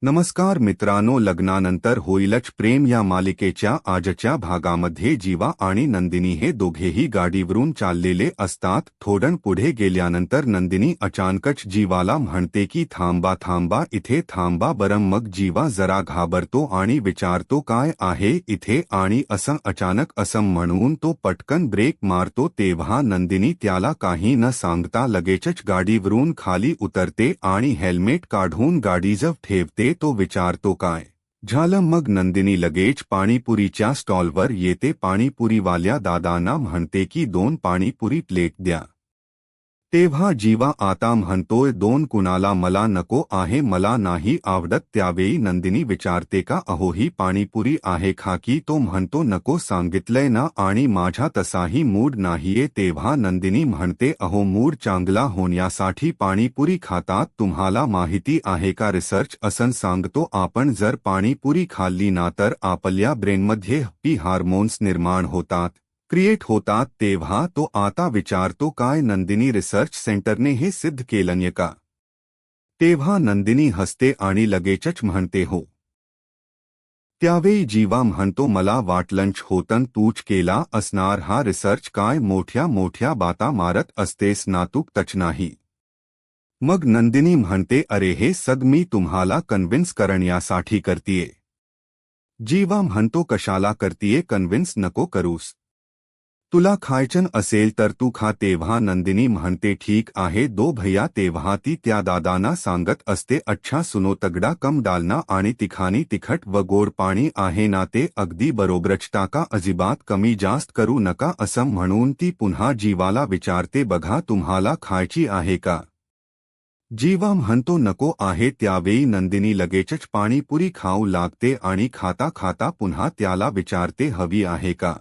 नमस्कार मित्रांनो, लग्नानंतर होईलच प्रेम या मालिकेच्या आजच्या भागामध्ये जीवा आणि नंदिनी हे दोघेही गाडीवरून चाललेले असतात. थोडं पुढे गेल्यानंतर नंदिनी अचानकच जीवाला म्हणते की थांबा थांबा, इथे थांबा बरं. मग जीवा जरा घाबरतो आणि विचारतो काय आहे इथे, आणि असं अचानक असं म्हणून तो पटकन ब्रेक मारतो. तेव्हा नंदिनी त्याला काही न सांगता लगेचच गाडीवरून खाली उतरते आणि हेल्मेट काढून गाडीजवळ ठेवते. तो विचारतो काय झालं. मग नंदिनी लगेच पाणीपुरीच्या स्टॉलवर येते. पाणीपुरीवाल्या दादांना म्हणते की 2 पाणीपुरी प्लेट द्या. तेव्हा जीवा आता म्हणतोय 2 कुणाला, मला नको आहे, मला नाही आवडत. त्यावेळी नंदिनी विचारते का अहो ही पाणीपुरी आहे खा की. तो म्हणतो नको सांगितलंय ना, आणि माझा तसाही मूड नाहीये. तेव्हा नंदिनी म्हणते अहो मूड चांगला होण्यासाठी पाणीपुरी खातात, तुम्हाला माहिती आहे का. रिसर्च असं सांगतो आपण जर पाणीपुरी खाल्ली ना तर आपल्या ब्रेनमध्ये हॅपी हार्मोन्स निर्माण होतात, क्रिएट होतात. तेव्हा तो आता विचारतो काय नंदिनी रिसर्च सेंटरने हे सिद्ध केलंय का. तेव्हा नंदिनी हसते आणि लगेचच म्हणते हो. त्यावेळी जीवा म्हणतो मला वाटलंच होतं तूच केला असणार हा रिसर्च, काय मोठ्या मोठ्या बाता मारत असतेस ना तू तच नाही. मग नंदिनी म्हणते अरे हे सग मी तुम्हाला कन्व्हिन्स करण्यासाठी करतीये. जीवा म्हणतो कशाला करतीये कन्व्हिन्स, नको करूस, तुला खायचं असेल तर तू खा. तेव्हा नंदिनी म्हणते ठीक आहे दो भैया. तेव्हा ती त्या दादांना सांगत असते अच्छा सुनो, तगडा कम डालना आणि तिखानी तिखट व गोड पाणी आहे ना ते अगदी बरोबरच टाका, अजिबात कमी जास्त करू नका. असं म्हणून ती पुन्हा जीवाला विचारते बघा तुम्हाला खायची आहे का. जीवा म्हणतो नको आहे. त्यावेळी नंदिनी लगेचच पाणीपुरी खाऊ लागते आणि खाता खाता पुन्हा त्याला विचारते हवी आहे का.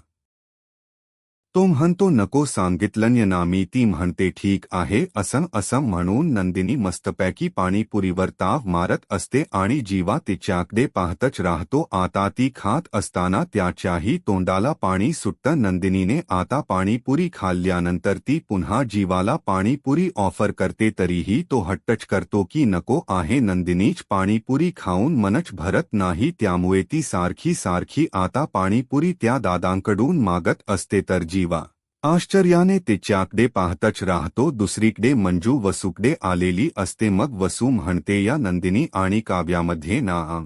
तो म्हणतो नको सांगितलंय ना मी. ती म्हणते ठीक आहे. असं म्हणून नंदिनी मस्तपैकी पाणीपुरीवर ताव मारत असते आणि जीवा तिच्याकडे पाहतच राहतो. आता ती खात असताना त्याच्याही तोंडाला पाणी सुटतं. नंदिनीने आता पाणीपुरी खाल्ल्यानंतर ती पुन्हा जीवाला पाणीपुरी ऑफर करते, तरीही तो हट्टच करतो की नको आहे. नंदिनीच पाणीपुरी खाऊन मनच भरत नाही, त्यामुळे ती सारखी सारखी आता पाणीपुरी त्या दादांकडून मागत असते. तर जीवा आश्चर्याने तिच्याकडे पाहतच राहतो. दुसरीकडे मंजू वसूकडे आलेली असते. मग वसू म्हणते या नंदिनी आणि काव्यामध्ये ना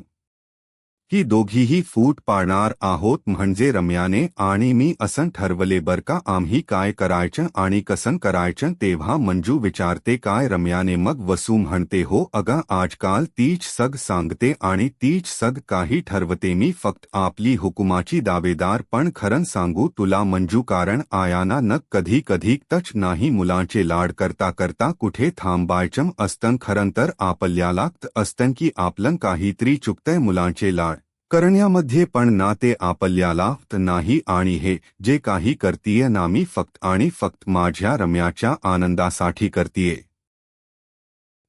ही दोघीही फूट पाडणार आहोत, म्हणजे रम्याने आणि मी असं ठरवले बर का, आम्ही काय करायचं आणि कसं करायचं. तेव्हा मंजू विचारते काय रम्याने. मग वसू म्हणते हो अगं आजकाल तीच सग सांगते आणि तीच सग काही ठरवते, मी फक्त आपली हुकुमाची दावेदार. पण खरं सांगू तुला मंजू, कारण आयाना न कधी कधी तच नाही मुलांचे लाड करता करता कुठे थांबायचं असतं. खरं तर आपल्याला असतं की आपलं काहीतरी चुकतंय मुलांचे लाड करण्यामध्ये, पण ना ते आपल्याला नाही. आणि हे जे काही करतीये ना मी फक्त आणि फक्त माझ्या रम्याच्या आनंदासाठी करतीये.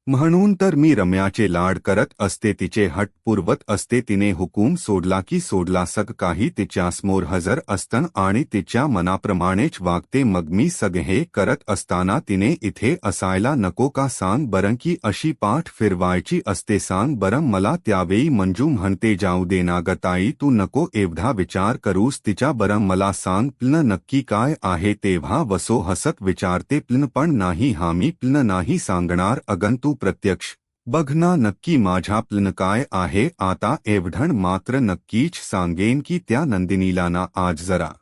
म्हणून तर मी रम्याचे लाड करत असते, तिचे हट पुरवत असते. तिने हुकूम सोडला की सोडला, सग काही तिच्यासमोर हजर असतं आणि तिच्या मनाप्रमाणेच वागते. मग मी सग हे करत असताना तिने इथे असायला नको का सांग बरं, की अशी पाठ फिरवायची असते सांग बरं मला. त्यावेळी मंजू म्हणते जाऊ दे ना ग ताई, तू नको एवढा विचार करूस तिच्या, बरं मला सांग प्लन नक्की काय आहे. तेव्हा वसो हसत विचारते प्लन पण नाही हा, मी प्लन नाही सांगणार अगं, तू प्रत्यक्ष बघ ना नक्की माझा प्लन काय आहे. आता एवढण मात्र नक्कीच सांगेन की त्या नंदिनीला ना आज जरा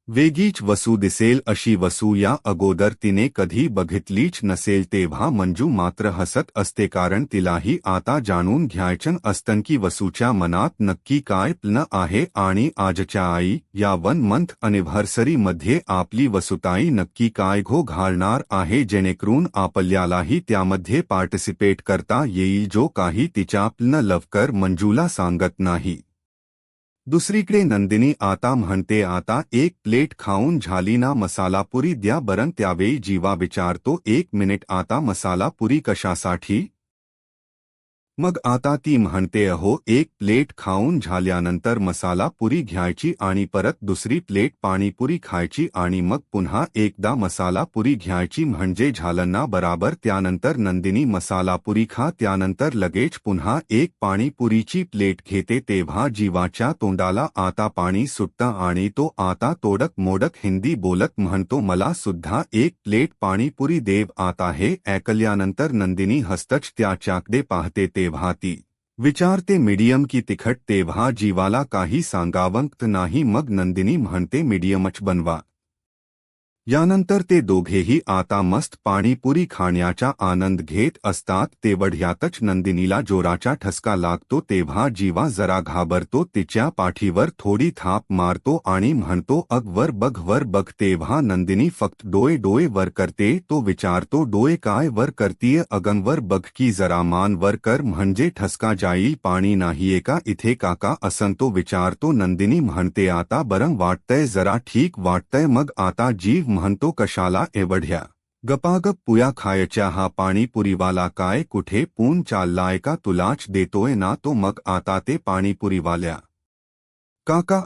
वेगळीच वसू दिसेल, अशी वसू या अगोदर तिने कधी बघितलीच नसेल. तेव्हा मंजू मात्र हसत असते, कारण तिलाही आता जाणून घ्यायचं असतं की वसूच्या मनात नक्की काय प्लन आहे. आणि आजच्या आई या 1 मंथ अॅनिव्हर्सरी मध्ये आपली वसुताई नक्की काय घो घालणार आहे, जेणेकरून आपल्यालाही त्यामध्ये पार्टिसिपेट करता येईल. जो काही तिच्या प्लन लवकर मंजूला सांगत नाही. दुसरीकडे नंदिनी आता म्हणते आता 1 प्लेट खाऊन झाली ना, मसाला पुरी द्या बरं. त्यावेळी जीवा विचारतो 1 मिनिट, आता मसाला पुरी कशासाठी. मग आता ती म्हणते, अहो एक प्लेट खाऊन झाल्यानंतर मसाला पुरी घ्यायची आणि परत दुसरी प्लेट पाणीपुरी खायची आणि मग पुन्हा एकदा मसाला पुरी घ्यायची म्हणजे झालं ना बराबर. त्यानंतर नंदिनी मसाला पुरी खा, त्यानंतर लगेच पुन्हा एक पाणीपुरीची प्लेट घेते. तेव्हा जीवाच्या तोंडाला आता पाणी सुटतं आणि तो आता तोडक मोडक हिंदी बोलत म्हणतो, मला सुद्धा एक प्लेट पाणीपुरी देव. आता हे ऐकल्यानंतर नंदिनी हस्तच त्याच्याकडे पाहते. तेव्हा ती विचारते, मीडियम की तिखट? तेव्हा जीवाला काही सांगावंत नाही. मग नंदिनी म्हणते, मीडियमच बनवा. यानंतर ते दोघेही आता मस्त पाणीपुरी खाण्याचा आनंद घेत असतात. तेवढ्यातच नंदिनीला जोराचा ठसका लागतो. तेव्हा जीवा जरा घाबरतो, तिच्या पाठीवर थोडी थाप मारतो आणि म्हणतो, अग वर बघ वर बघ. तेव्हा नंदिनी फक्त डोळे वर करते. तो विचारतो, डोळे काय वर करतीये? अगं वर बघ की, जरा मान वर कर म्हणजे ठसका जाईल. पाणी नाहीये का इथे काका? असं तो विचारतो. नंदिनी म्हणते, आता बरं वाटतंय, जरा ठीक वाटतंय. मग आता जीव म्हणतो, कशाला एवढ्या गपागप पुया खायच्या? हा पाणीपुरीवाला काय कुठे पून चाललाय का? तुलाच देतोय ना तो. मग आता ते पाणीपुरीवाल्या काका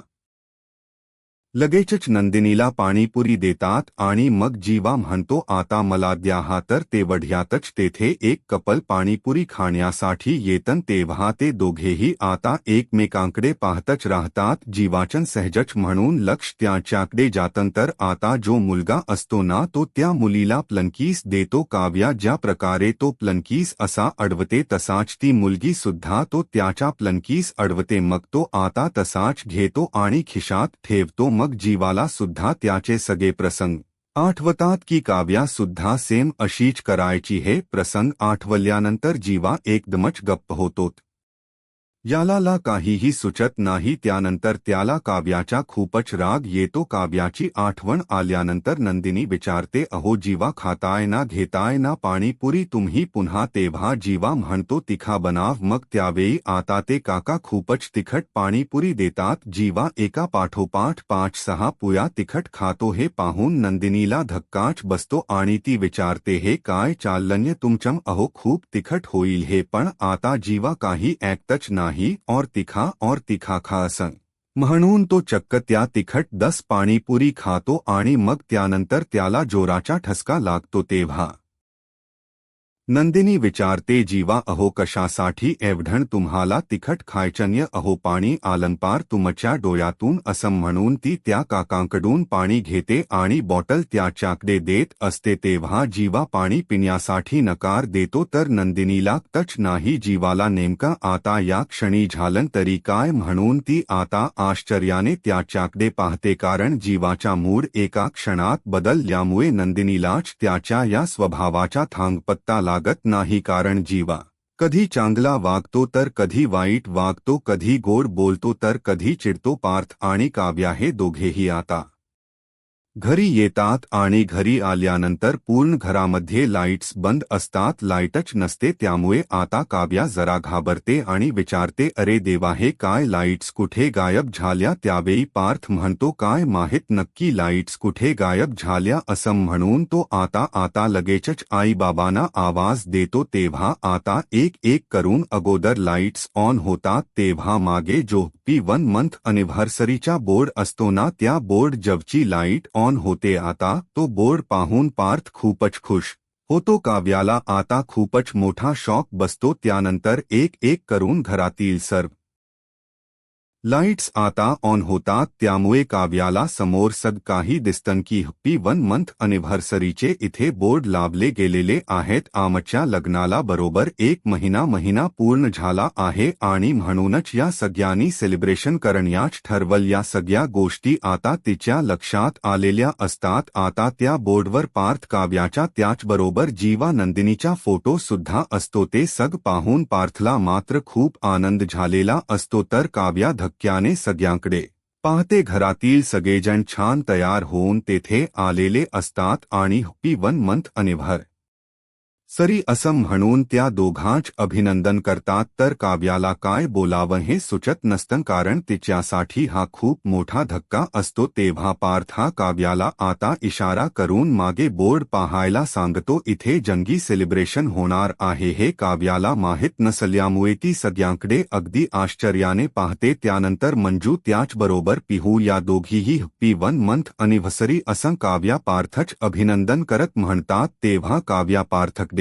लगेचच नंदिनीला पाणीपुरी देतात आणि मग जीवा म्हणतो, आता मला द्या. हा तर तेवढ्यातच तेथे एक कपल पाणीपुरी खाण्यासाठी येतं. तेव्हा ते दोघेही आता एकमेकांकडे पाहतच राहतात. जीवाचन सहजच म्हणून लक्ष त्याच्याकडे जातं. तर आता जो मुलगा असतो ना तो त्या मुलीला प्लंकीस देतो. काव्या ज्या प्रकारे तो प्लंकीस असा अडवते तसाच ती मुलगी सुद्धा तो त्याच्या प्लंकीस अडवते. मग तो आता तसाच घेतो आणि खिशात ठेवतो. मग जीवाला सुद्धा त्याचे सगळे प्रसंग आठवतात की काव्या सुद्धा सेम अशीच करायची. हे प्रसंग आठवल्यानंतर जीवा एकदमच गप्प होतो. याला काहीही सुचत नाही. त्यानंतर त्याला काव्याचा खूपच राग येतो. काव्याची आठवण आल्यानंतर नंदिनी विचारते, अहो जीवा, खाताय ना घेताय ना पाणीपुरी तुम्ही पुन्हा? तेव्हा जीवा म्हणतो, तिखा बनाव. मग त्यावेळी आता ते काका खूपच तिखट पाणीपुरी देतात. जीवा एका पाठोपाठ 5-6 पुया तिखट खातो. हे पाहून नंदिनीला धक्काच बसतो आणि ती विचारते, हे काय चाललंय तुमचं? अहो खूप तिखट होईल हे. पण आता जीवा काही ऐकतच नाही और तिखा खा असं म्हणून तो चक्क त्या तिखट 10 पाणीपुरी खातो आणि मग त्यानंतर त्याला जोराचा ठसका लागतो. तेव्हा नंदिनी विचारते, जीवा अहो कशासाठी एवढं तुम्हाला तिखट खायचंय? अहो पाणी आलंपार तुमच्या डोळ्यातून. असं म्हणून ती त्या काकांकडून पाणी घेते आणि बॉटल त्याच्याकडे देत असते. तेव्हा जीवा पाणी पिण्यासाठी नकार देतो. तर नंदिनीला टच नाही. जीवाला नेमका आता या क्षणी झालं तरी काय म्हणून ती आता आश्चर्याने त्याच्याकडे पाहते. कारण जीवाचा मूड एका क्षणात बदलल्यामुळे नंदिनीलाच त्याच्या या स्वभावाचा थांगपत्ता लागत नाही. कारण जीवा कधी चांगला वागतो तर कधी वाईट वागतो, कधी गोड बोलतो तर कधी चिडतो. पार्थ आणि काव्या हे दोघेही आता घरी येतात आणि घरी आल्यानंतर पूर्ण घरामध्ये लाईट्स बंद असतात, लाईटच नसते. त्यामुळे आता काव्या जरा घाबरते आणि विचारते, अरे देवा, हे काय, लाईट्स कुठे गायब झाल्या? त्यावेळी पार्थ म्हणतो, काय माहित नक्की लाईट्स कुठे गायब झाल्या? असं म्हणून तो आता लगेचच आईबाबांना आवाज देतो. तेव्हा आता एक करून अगोदर लाईट्स ऑन होतात. तेव्हा मागे जो P1 मंथ अनिव्हर्सरीचा बोर्ड असतो ना, त्या बोर्ड जवळची लाईट ऑन होते. आता तो बोर्ड पाहून पार्थ खूपच खुश होतो. काव्याला आता खूपच मोठा शॉक बसतो. त्यानंतर एक करून घरातील सर्व लाईट्स आता ऑन होतात. त्यामुळे काव्याला समोर सग काही दिसतं की P1 मंथ अनिव्हर्सरीचे इथे बोर्ड लावले गेलेले आहेत. आमच्या लग्नाला बरोबर 1 महिना पूर्ण झाला आहे आणि म्हणूनच या सगळ्यांनी सेलिब्रेशन करण्यास ठरवलं. या सगळ्या गोष्टी आता तिच्या लक्षात आलेल्या असतात. आता त्या बोर्डवर पार्थ, काव्याचा त्याचबरोबर जीवा नंदिनीचा फोटो सुद्धा असतो. ते सग पाहून पार्थला मात्र खूप आनंद झालेला असतो. तर काव्या धक्क्याने सगळ्यांकडे पाहते. घरातील सगळेजण छान तयार होऊन तेथे आलेले असतात आणि P1 मंथ अनिव्हर्सरी सरी असं म्हणून त्या दोघांच अभिनंदन करतात तर काव्याला काय बोलावं हे सुचत नसतं कारण तिच्यासाठी हा खूप मोठा धक्का असतो तेव्हा पार्थ हा काव्याला आता इशारा करून मागे बोर्ड पाहायला सांगतो इथे जंगी सेलिब्रेशन होणार आहे हे काव्याला माहीत नसल्यामुळे ती सगळ्यांकडे अगदी आश्चर्याने पाहते त्यानंतर मंजू त्याचबरोबर पिहू या दोघीही हॅपी 1 मंथ अॅनिव्हर्सरी असं काव्या पार्थच अभिनंदन करत म्हणतात तेव्हा काव्या पार्थकडे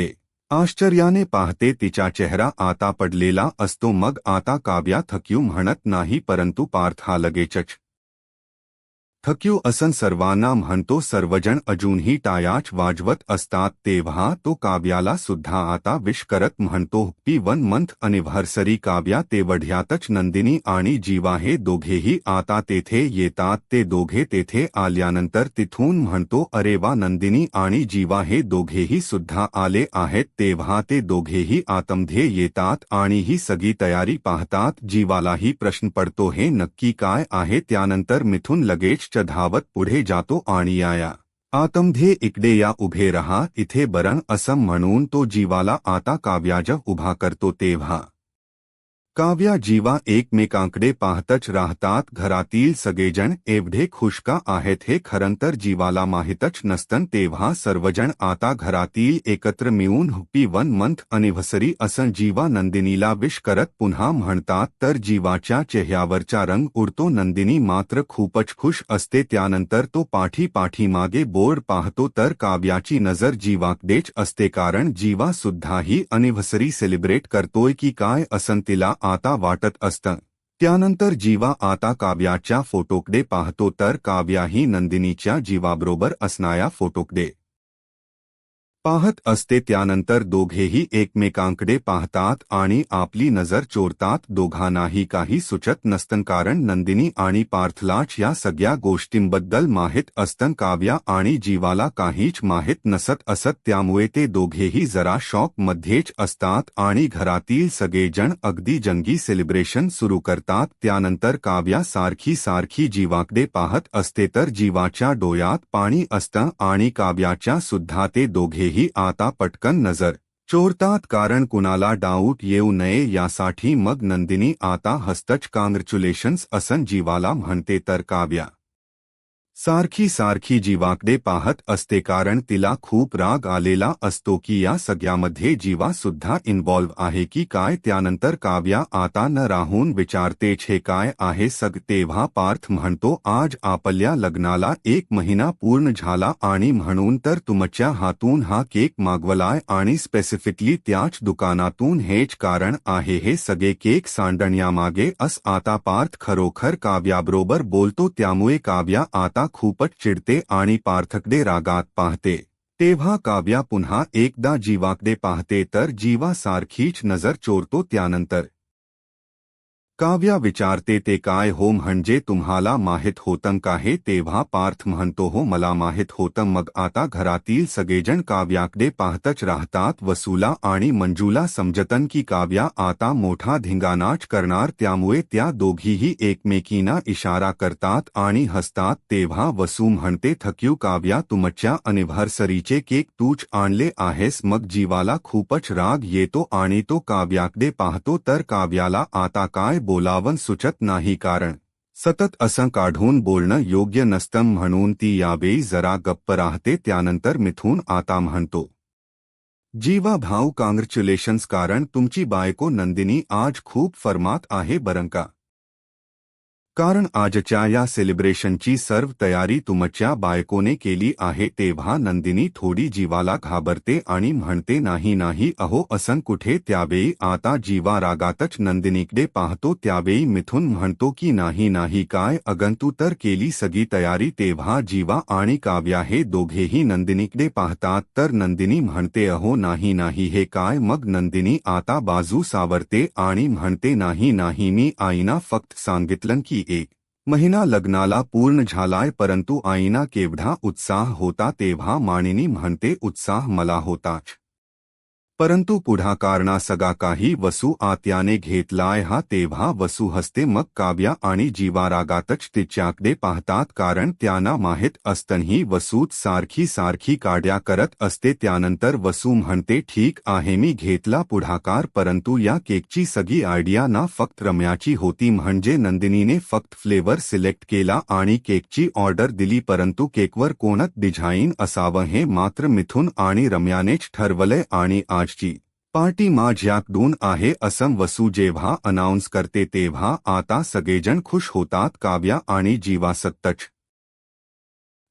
आश्चर्याने पाहते तिचा चेहरा आता पडलेला असतो मग आता काव्या थक्यू म्हणत नाही परंतु पार्थ हा लगेचच थक्यू असं सर्वांना म्हणतो सर्वजण अजूनही टाळ्याच वाजवत असतात तेव्हा तो काव्याला सुद्धा आता विश करत म्हणतो हॅपी 1 मंथ अॅनिव्हर्सरी काव्या तेवढ्यातच नंदिनी आणि जीवा हे दोघेही आता तेथे येतात ते दोघे तेथे आल्यानंतर तिथून म्हणतो अरे वा नंदिनी आणि जीवा हे दोघेही सुद्धा आले आहेत तेव्हा ते दोघेही आतमध्ये येतात आणि ही सगळी तयारी पाहतात जीवालाही प्रश्न पडतो हे नक्की काय आहे त्यानंतर मिथुन लगेच धावत पुढे जातो आणि या आतमध्ये इकडे या उभे रहा इथे बरं असं म्हणून तो जीवाला आता काव्याज उभा करतो तेव्हा काव्या जीवा एकमेकांकडे पाहतच राहतात घरातील सगळेजण एवढे खुश का आहेत हे खरंतर जीवाला माहीतच नसतं तेव्हा सर्वजण आता घरातील एकत्र मिळून हॅपी 1 मंथ अॅनिव्हर्सरी असं जीवा नंदिनीला विश करत पुन्हा म्हणतात तर जीवाच्या चेहऱ्यावरचा रंग उडतो नंदिनी मात्र खूपच खुश असते त्यानंतर तो पाठीमागे बोर्ड पाहतो तर काव्याची नजर जीवाकडेच असते कारण जीवा सुद्धाही अॅनिव्हर्सरी सेलिब्रेट करतोय की काय असं तिला आता वाटत असतं त्यानंतर जीवा आता काव्याच्या फोटोकडे पाहतो तर काव्याही नंदिनीच्या जीवाबरोबर असणाऱ्या फोटोकडे पाहत असते त्यानंतर दोघेही एकमेकांकडे पाहतात आणि आपली नजर चोरतात दोघांनाही काही सुचत नसतं कारण नंदिनी आणि पार्थलाच या सगळ्या गोष्टींबद्दल माहीत असतं काव्या आणि जीवाला काहीच माहीत नसत असत त्यामुळे ते दोघेही जरा शॉकमध्येच असतात आणि घरातील सगळेजण अगदी जंगी सेलिब्रेशन सुरू करतात त्यानंतर काव्या सारखी जीवाकडे पाहत असते तर जीवाच्या डोळ्यात पाणी असतं आणि काव्याच्या सुद्धा ते दोघेही आता पटकन नजर चोरतात कारण कुणाला डाऊट येऊ नये यासाठी मग नंदिनी आता हसतच कॉंग्रॅच्युलेशन्स असं जीवाला म्हणते तर काव्या सारखी जीवाकडे पाहत असते कारण तिला खूप राग आलेला असतो की या सगळ्यामध्ये जीवा सुद्धा इन्व्हॉल्व आहे की काय त्यानंतर काव्या आता न राहून विचारतेच हे काय आहे तेव्हा पार्थ म्हणतो आज आपल्या लग्नाला 1 महिना पूर्ण झाला आणि म्हणून तर तुमच्या हातून हा केक मागवलाय आणि स्पेसिफिकली त्याच दुकानातून हेच कारण आहे हे सगळे केक सांडण्यामागे आता पार्थ खरोखर काव्याबरोबर बोलतो त्यामुळे काव्या आता खूपच चिडते आणि पार्थकडे रागात पाहते तेव्हा काव्या पुन्हा एकदा जीवाकडे पाहते तर जीवा सारखीच नजर चोरतो त्यानंतर काव्या विचारते ते काय हो म्हणजे तुम्हाला माहीत होतं का हे तेव्हा पार्थ म्हणतो हो मला माहीत होतं मग आता घरातील सगळेजण काव्याकडे पाहतच राहतात वसूला आणि मंजूला समजतं की काव्या आता मोठा धिंगाणाच करणार त्यामुळे त्या दोघीही एकमेकींना इशारा करतात आणि हसतात तेव्हा वसू म्हणते थक्यू काव्या तुमच्या अॅनिव्हर्सरीचे केक तूच आणले आहेस मग जीवाला खूपच राग येतो आणि तो काव्याकडे पाहतो तर काव्याला आता काय बोलावं सुचत नाही कारण सतत असं काढून बोलणं योग्य नसतं म्हणून ती यावेळी जरा गप्प राहते त्यानंतर मिथून आता म्हणतो जीवा भाऊ कॉंग्रॅच्युलेशन्स कारण तुमची बायको नंदिनी आज खूप फर्मात आहे बरं का कारण आजच्या या सेलिब्रेशनची सर्व तयारी तुमच्या बायकोने केली आहे तेव्हा नंदिनी थोडी जीवाला घाबरते आणि म्हणते नाही अहो असं कुठे त्यावेळी आता जीवा रागातच नंदिनीकडे पाहतो त्यावेळी मिथुन म्हणतो की नाही काय अगं तू तर केली सगळी तयारी तेव्हा जीवा आणि काव्या हे दोघेही नंदिनीकडे पाहतात तर नंदिनी म्हणते अहो नाही हे काय मग नंदिनी आता बाजू सावरते आणि म्हणते नाही मी आईना फक्त सांगितलं की 1 महिना लग्नाला पूर्ण झालाय परंतु आईना केवढा उत्साह होता तेव्हा मानिनी म्हणते उत्साह मला होताच परंतु पुढाकारना सगळा काही वसू आत्याने घेतलाय हा तेव्हा वसू हसते मग काव्या आणि जीवा रागातच तिच्याकडे पाहतात कारण त्यांना माहीत असतानाही वसूच सारखी सारखी काड्या करत असते त्यानंतर वसू म्हणते ठीक आहे मी घेतला पुढाकार परंतु या केकची सगळी आयडिया ना फक्त रम्याची होती म्हणजे नंदिनीने फक्त फ्लेवर सिलेक्ट केला आणि केकची ऑर्डर दिली परंतु केकवर कोणत डिझाईन असावं हे मात्र मिथुन आणि रम्यानेच ठरवलंय आणि आजची पार्टी माझ्याकडून आहे असं वसू जेव्हा अनाउन्स करते तेव्हा आता सगळेजण खुश होतात काव्या आणि जीवा सत्तच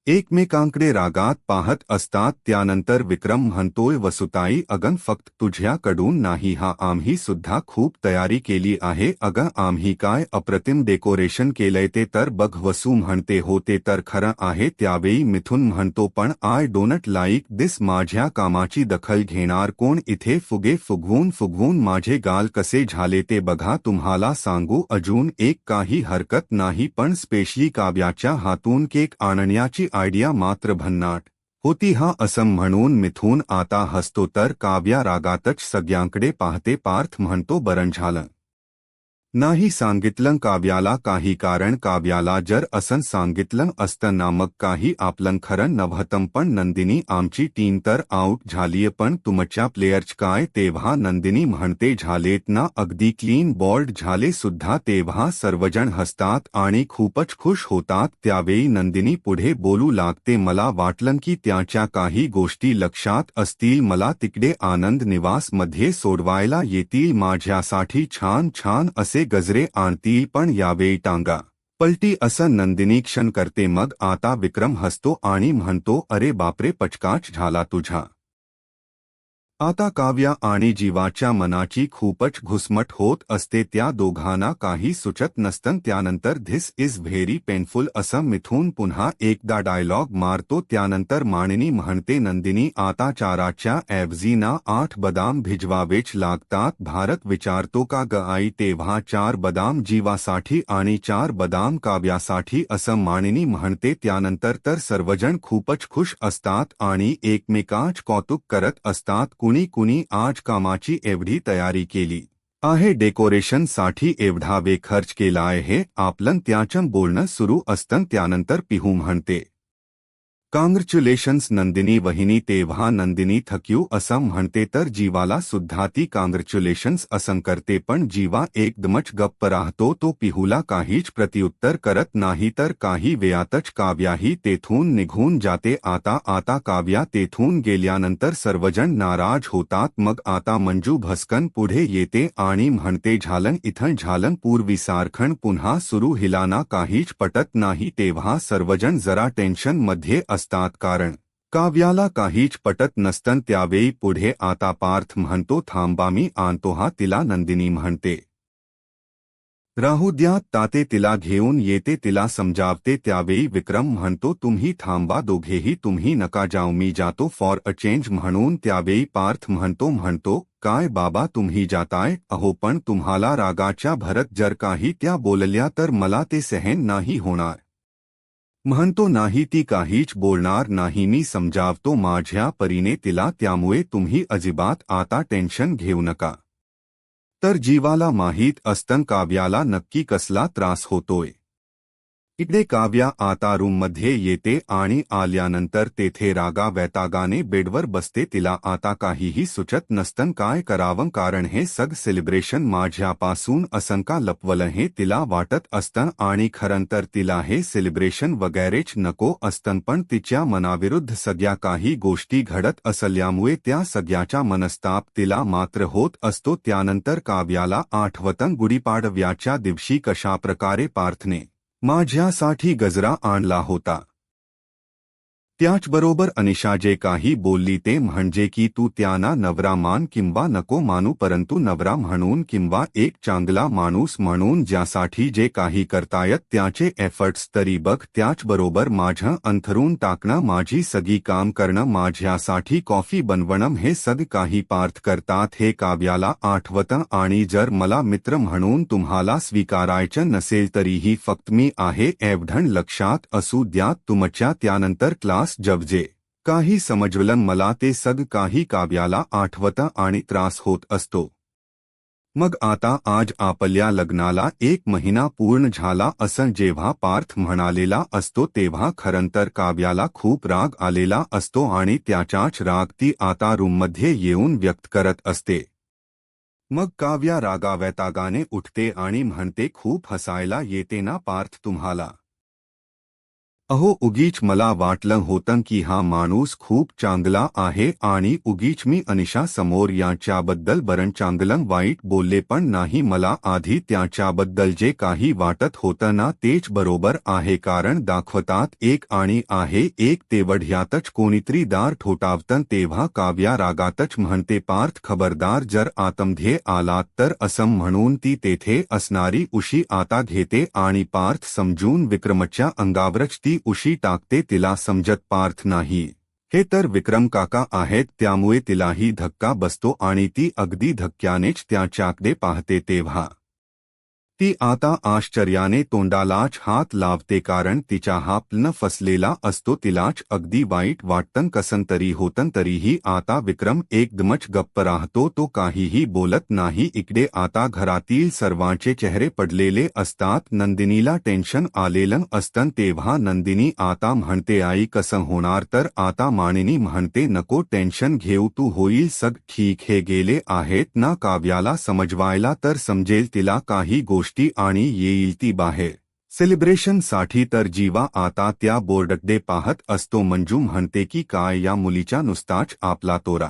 एकमेकांकडे रागात पाहत असतात त्यानंतर विक्रम म्हणतोय वसुताई अगं फक्त तुझ्याकडून नाही हा आम्ही सुद्धा खूप तयारी केली आहे अगं आम्ही काय अप्रतिम डेकोरेशन केलंय ते तर बघ वसू म्हणते हो ते तर खरं आहे त्यावेळी मिथुन म्हणतो पण आय डोंट लाईक दिस माझ्या कामाची दखल घेणार कोण इथे फुगे फुगवून माझे गाल कसे झाले ते बघा तुम्हाला सांगू अजून एक काही हरकत नाही पण स्पेशली काव्याच्या हातून केक आणण्याची आयडिया मात्र भन्नाट होती हा असं म्हणून मिथून आता हसतो तर काव्या रागातच सगळ्यांकडे पाहते पार्थ म्हणतो बरं झालं नाही सांगितलं काव्याला काही कारण काव्याला जर असं सांगितलं असतं ना मग काही आपलं खरं नव्हतं पण नंदिनी आमची टीम तर आउट झालीय पण तुमच्या प्लेयर्स काय तेव्हा नंदिनी म्हणते झालेत ना अगदी क्लीन बॉल्ड झाले सुद्धा तेव्हा सर्वजण हसतात आणि खूपच खुश होतात त्यावेळी नंदिनी पुढे बोलू लागते मला वाटलं की त्याच्या काही गोष्टी लक्षात असतील मला तिकडे आनंद निवास मध्ये सोडवायला येतील माझ्यासाठी छान छान असे गजरे आणतील पण यावेळी टांगा पलटी असं नंदिनी क्षण करते मग आता विक्रम हसतो आणि म्हणतो अरे बापरे पचकाच झाला तुझा आता काव्या आणि जीवाच्या मनाची खूपच घुसमट होत असते त्या दोघांना काही सुचत नसतं त्यानंतर धिस इज व्हेरी पेनफुल असं मिथून पुन्हा एकदा डायलॉग मारतो त्यानंतर मानिनी म्हणते नंदिनी आता चाराच्या ऐवजी ना 8 बदाम भिजवावेच लागतात भारत विचारतो का ग आई तेव्हा 4 बदाम जीवासाठी आणि 4 बदाम काव्यासाठी असं मानिनी म्हणते त्यानंतर तर सर्वजण खूपच खुश असतात आणि एकमेकांच कौतुक करत असतात कुणी कुणी आज कामाची एवढी तयारी केली आहे डेकोरेशनसाठी एवढा वेळ खर्च केला आहे आपलं त्याचं बोलणं सुरू असतं त्यानंतर पिहू म्हणते काँग्रॅच्युलेशन्स नंदिनी वहिनी तेव्हा नंदिनी थक्यू असं म्हणते तर जीवाला सुद्धा ती काँग्रॅच्युलेशन्स असं करते पण जीवा एकदमच गप्प राहतो तो पिहूला काहीच प्रत्युत्तर करत नाही तर काही वेळातच काव्याही तेथून निघून जाते आता काव्या तेथून गेल्यानंतर सर्वजण नाराज होतात मग आता मंजू भस्कन पुढे येते आणि म्हणते झालं इथं झालं पूर्वीसारखं पुन्हा सुरू हिलाना काहीच पटत नाही तेव्हा सर्वजण जरा टेन्शन मध्ये असतात कारण काव्याला काहीच पटत नसतं त्यावेळी पुढे आता पार्थ म्हणतो थांबा मी आणतो हा तिला नंदिनी म्हणते राहू द्या ताते तिला घेऊन येते तिला समजावते त्यावेळी विक्रम म्हणतो तुम्ही थांबा दोघेही तुम्ही नका जाऊ मी जातो फॉर अ चेंज म्हणून त्यावेळी पार्थ म्हणतो काय बाबा तुम्ही जाताय अहो पण तुम्हाला रागाच्या भरत जर काही त्या बोलल्या तर मला ते सहन नाही होणार म्हणतो नाही ती काहीच बोलणार नाही मी समजावतो माझ्या परीने तिला त्यामुळे तुम्ही अजिबात आता टेन्शन घेऊ नका तर जीवाला माहीत असतं काव्याला नक्की कसला त्रास होतोय इकडे काव्या आता रूममध्ये येते आणि आल्यानंतर तेथे रागा वैतागाने बेडवर बसते तिला आता काहीही सुचत नसतं काय करावं कारण हे सग सेलिब्रेशन माझ्यापासून असंका लपवलं हे तिला वाटत असतं आणि खरंतर तिला हे सेलिब्रेशन वगैरेच नको असतं पण तिच्या मनाविरुद्ध सगळ्या काही गोष्टी घडत असल्यामुळे त्या सगळ्याचा मनस्ताप तिला मात्र होत असतो त्यानंतर काव्याला आठवतं गुढीपाडव्याच्या दिवशी कशाप्रकारे पार्थने माझ्यासाठी गजरा आणला होता त्याचबरोबर अनिशा जे काही बोलली ते म्हणजे की तू त्यांना नवरा मान किंवा नको मानू परंतु नवरा म्हणून किंवा एक चांगला माणूस म्हणून ज्यासाठी जे काही करतायत त्याचे एफर्ट्स तरी बघ त्याचबरोबर माझं अंथरून टाकणं माझी सगळी काम करणं माझ्यासाठी कॉफी बनवणं हे सग काही पार्थ करतात हे काव्याला आठवतं आणि जर मला मित्र म्हणून तुम्हाला स्वीकारायचं नसेल तरीही फक्त मी आहे एवढं लक्षात असू द्या तुमच्या त्यानंतर क्लास जब जे काही समजलं मला ते सग काही काव्याला आठवतं आणि त्रास होत असतो. मग आता आज आपल्या लग्नाला 1 महिना पूर्ण झाला असं जेव्हा पार्थ म्हणालेला असतो तेव्हा खरंतर काव्याला खूप राग आलेला असतो आणि त्याचाच राग ती आता रूममध्ये येऊन व्यक्त करत असते. मग काव्या रागावैतागाने उठते आणि म्हणते, खूप हसायला येते ना पार्थ तुम्हाला. अहो उगीच मला वाटलं होतं की हा माणूस खूप चांगला आहे आणि उगीच मी अनिशा समोर याच्याबद्दल बरं चांगलं वाईट बोलले पण नाही. मला आधी त्याच्याबद्दल जे काही वाटत होतं ना तेच बरोबर आहे, कारण दाखवतात एक आणि आहे एक. तेवढ्यातच कोणीतरी दार ठोठावतं तेव्हा काव्या रागातच म्हणते, पार्थ खबरदार जर आतमध्ये आलात तर, असं म्हणून ती तेथे असणारी उशी आता घेते आणि पार्थ समजून विक्रमच्या अंगावरच ती उशी टाकते. तिला समजत पार्थ नाही हे तर विक्रम काका आहेत, त्यामुळे तिलाही धक्का बसतो आणि ती अगदी धक्क्यानेच त्याच्याकडे पाहते. तेव्हा ती आता आश्चर्याने तोंडालाच हात लावते, कारण तिचा हा प्लन फसलेला असतो. तिलाच अगदी वाईट वाटतं कसं तरी होतं. तरीही आता विक्रम एकदमच गप्प राहतो, तो काहीही बोलत नाही. इकडे आता घरातील सर्वांचे चेहरे पडलेले असतात. नंदिनीला टेन्शन आलेलं असतं तेव्हा नंदिनी आता म्हणते, आई कसं होणार. तर आता मानिनी म्हणते, नको टेन्शन घेऊ तू, होईल सग ठीक. हे गेले आहेत ना काव्याला समजवायला तर समजेल तिला काही गोष्टी आणि येईल ती बाहेर सेलिब्रेशनसाठी. तर जीवा आता त्या बोर्डकडे पाहत असतो. मंजू म्हणते की काय या मुलीचा नुसताच आपला तोरा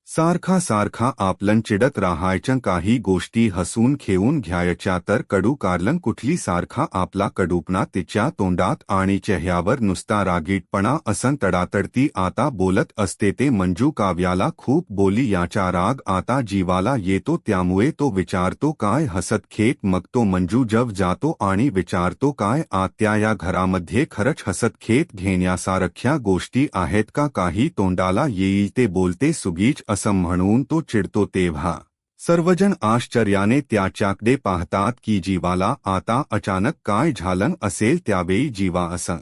सारखा सारखा आपलं चिडत राहायचं, काही गोष्टी हसून खेळून घ्यायच्या तर कडू कारलं कुठली. सारखा आपला कडूपणा तिच्या तोंडात आणि चेहऱ्यावर नुसता रागीटपणा असं तडातडती आता बोलत असते. ते मंजू काव्याला खूप बोली याचा राग आता जीवाला येतो, त्यामुळे तो विचारतो काय हसत खेत. मग तो मंजू जव जातो आणि विचारतो, काय आत्या या घरामध्ये खरंच हसत खेत घेण्यासारख्या गोष्टी आहेत का. काही तोंडाला येईल ते बोलते सुगीच असं म्हणून तो चिडतो. तेव्हा सर्वजण आश्चर्याने त्याच्याकडे पाहतात की जीवाला आता अचानक काय झालं असेल. त्यावेळी जीवा असं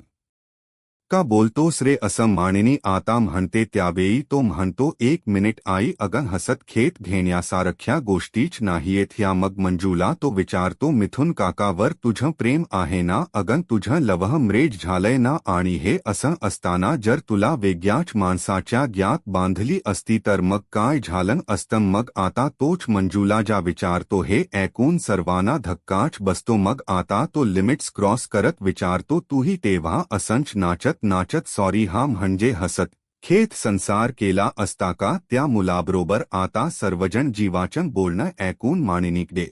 का बोलतोस रे असं मानिनी आता म्हणते. त्यावेळी तो म्हणतो, 1 मिनिट आई, अगं हसत खेत घेण्यासारख्या गोष्टीच नाहीयेत ह्या. मग मंजूला तो विचारतो, मिथुन काकावर तुझं प्रेम आहे ना. अगं तुझं लव्ह मॅरेज झालंय ना, आणि हे असं असताना जर तुला वेगळ्याच माणसाच्या ग्यात बांधली असती तर मग काय झालं असतं. मग आता तोच मंजूला ज्या विचारतो. हे ऐकून सर्वांना धक्काच बसतो. मग आता तो लिमिट्स क्रॉस करत विचारतो, तूही तेव्हा असंच नाचत नाचत सॉरी हा म्हणजे हसत खेत संसार केला असता का त्या मुलाबरोबर. आता सर्वजण जीवाचं बोलणं ऐकून मानिनीकडे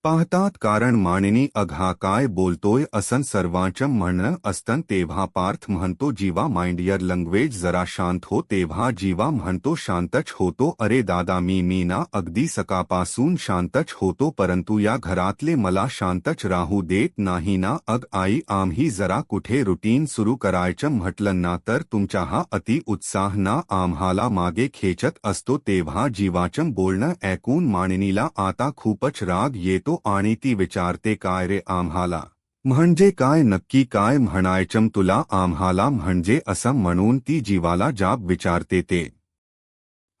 पाहतात, कारण मानिनी अघा काय बोलतोय असं सर्वांचं म्हणणं असतं. तेव्हा पार्थ म्हणतो, जीवा माइंड युअर लँग्वेज, जरा शांत हो. तेव्हा जीवा म्हणतो, शांतच होतो. अरे दादा मी ना अगदी सकाळपासून शांतच होतो, परंतु या घरातले मला शांतच राहू देत नाही ना. अग आई, आम्ही जरा कुठे रुटीन सुरू करायचं म्हटलं ना तर तुमचा हा अति उत्साह ना आम्हाला मागे खेचत असतो. तेव्हा जीवाचं बोलणं ऐकून मानिनीला आता खूपच राग येतो आणि ती विचारते, काय रे आम्हाला म्हणजे काय, नक्की काय म्हणायचं तुला आम्हाला म्हणजे. असं म्हणून ती जीवाला जाब विचारते. ते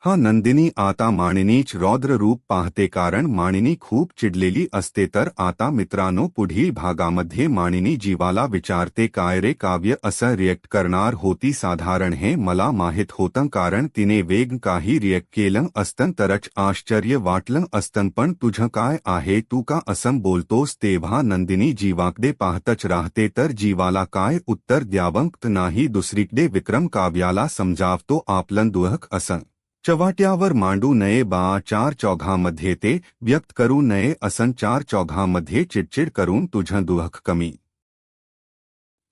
हा नंदिनी आता मानिनीच रौद्र रूप पाहते, कारण मानिनी खूप चिडलेली असते. तर आता मित्रांनो पुढील भागामध्ये मानिनी जीवाला विचारते, काय रे काव्य असं रिएक्ट करणार होती. साधारण हे मला माहित होतं, कारण तिने वेग काही रिएक्ट केलं असतं तरच आश्चर्य वाटलं असतं. पण तुझं काय आहे, तू का असं बोलतोस. तेव्हा नंदिनी जीवाकडे पाहतच राहते. तर जीवाला काय उत्तर द्यावं नाही. दुसरीकडे विक्रम काव्याला समजावतो, आपलं दुःख असं चव्हाट्यावर मांडू नये बा. चार चौघामध्ये ते व्यक्त करू नये असं चार चौघामध्ये चिडचिड करून तुझं दुःख कमी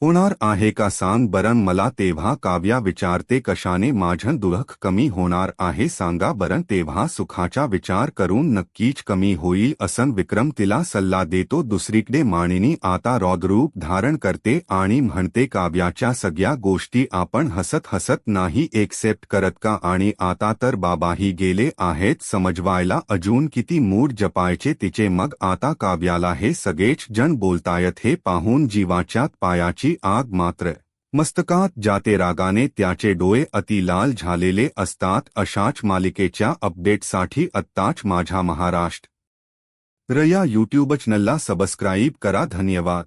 होणार आहे का सांग बरं मला. तेव्हा काव्या विचारते, कशाने माझं दुःख कमी होणार आहे सांगा बरं. तेव्हा सुखाचा विचार करून नक्कीच कमी होईल असं विक्रम तिला सल्ला देतो. दुसरीकडे मानिनी आता रौद्ररूप धारण करते आणि म्हणते, काव्याच्या सगळ्या गोष्टी आपण हसत हसत नाही एक्सेप्ट करत का. आणि आता तर बाबाही गेले आहेत समजवायला, अजून किती मूड जपायचे तिचे. मग आता काव्याला हे सगळेच जण बोलतायत हे पाहून जीवाच्या पायाची आग मात्र मस्तकात जाते रागाने त्याचे डोळे अति लाल झालेले असतात. अशाच मालिकेच्या अपडेटसाठी आत्ताच माझ्या महाराष्ट्र या यूट्यूब चॅनलला सबस्क्राईब करा. धन्यवाद.